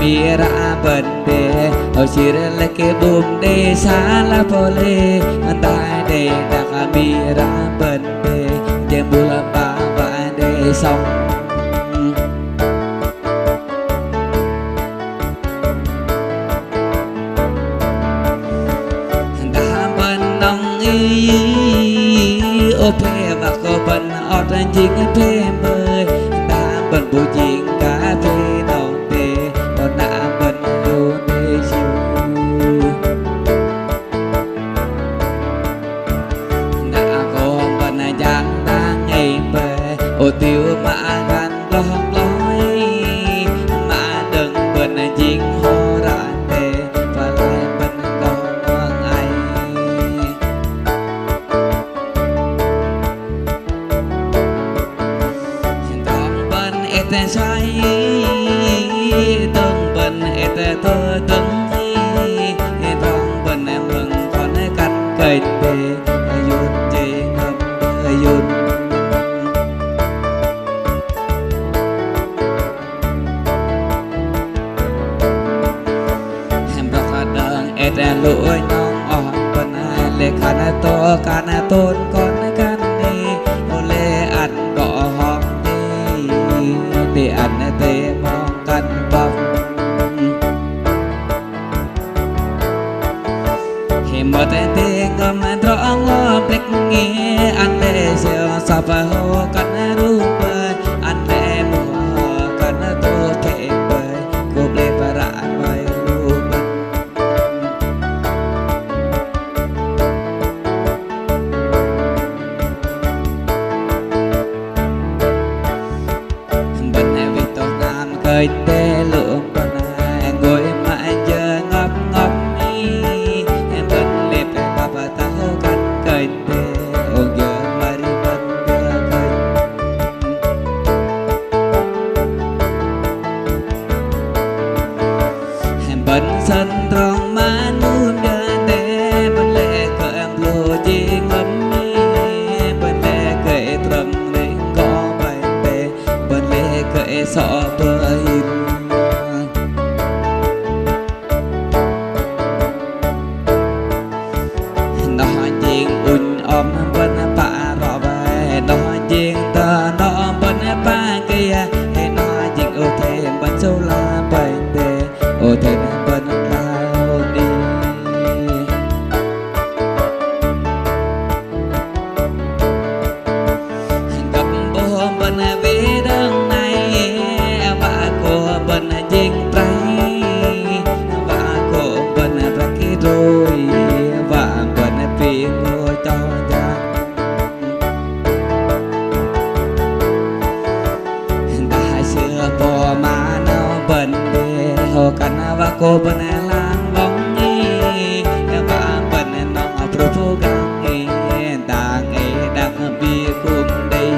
kami ra bende Osir leke bum de sala pole Antai de da kami ra bende Jembula bawa de song Da ben nong y ô phê và cô ben ọt jing phê bơi Da ben bu jing cả phê đầu tê Còn đã ben đô đê chiu Đã cô ben giang đang ngày bơi ô tiêu mà gan lon lói Mà đừng ben jing ho ra tê Và lại ben con ngoan ai Say tương bình et thơ tương thong bình mừng con cắt cây tê yun chê ngâm yun em đọc đơn et lụa nhong on bình lệ khăn to can tôn con can đi lệ ăn đỏ hòm để ăn tê mong căn bông khi một tê ngâm rõ ngó bích nghe ăn tê siêu sập hồ căn rú bơi ăn tê mùa căn tô phê bơi cúp lê và rạn bơi rú bơi cây tê lượng con ngồi mãi chờ ngấp ngấp em vẫn liệp bà tao cắt cây tê ô giờ mà đi vẫn đưa cây em vẫn sân tròn má nuông giờ tê vẫn lệ cỡ em lô chi ngắm vẫn lệ cỡ trầm đến có bài tê vẫn lệ cỡ sọ bơi cô bên lang bóng nghi và bên nong propaganda nghi ta nghi đang bia cùng đây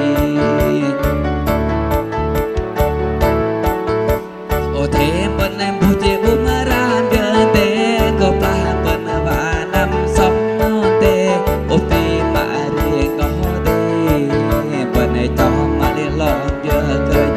ô thế bên em bu che bu mà ra gần thế cô ta bên và năm sống tê ô ti mà đi có đi bên cho mà đi lo giờ cười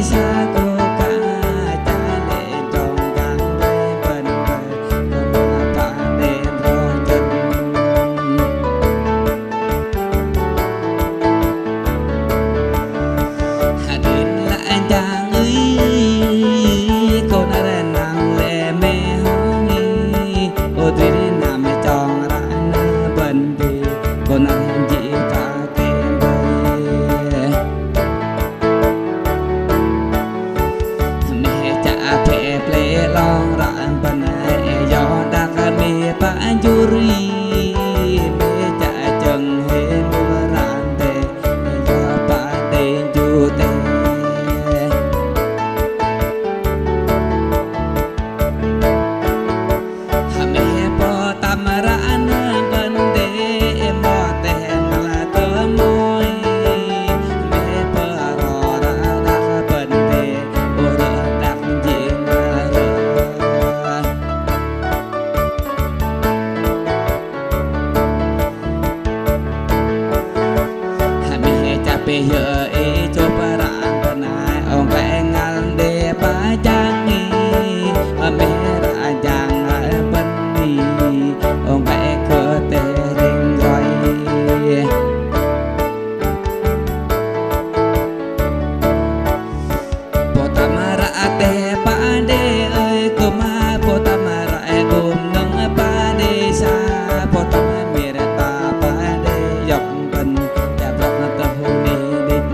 xa cô cả cha lên trong gang bên bên con cả đêm rồi chân hà đến lại chàng ơi cô đã đến nàng lệ mê hóng ô tuy đến nằm tròn ra bên đi cô nàng chỉ cả kề bơi mẹ cha phê ple long rạng bên gió đang mê pa juri mẹ cha chân hê mưa rạng tê gió pa tê ju tê mẹ po tam rạng bên đê mò tê mà tơ môi mẹ po rò ra đã bên đê ô rơ đặc diện mà rơ mẹ cha pe giờ e cho pa rạng bên ai ông vẽ ngang đê pa chang mẹ ra chang bên đi ông vẽ cơ tê rình rồi po tamara te pa de ơi cô ma po tamara gồm nâng pa de sa po tamara ta pa de dọc bên cha dọc ta hồ đi đích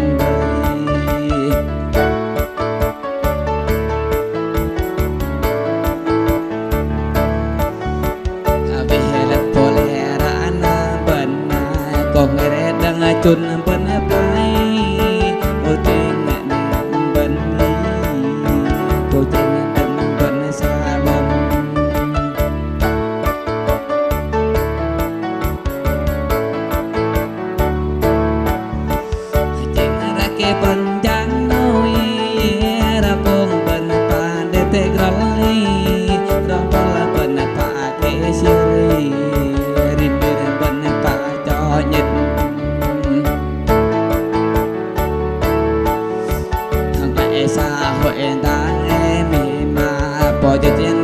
đời về là po lẽ ra na bên còn người đang chun bên bay ô trên bên lý cô trên bên xa bông trên ra ke bên giang nôi ra con bên pa để tê grói rong là bên pa ke siri rin bên pa cho nhật thằng lại xã hội ta em mà bỏ cho tiền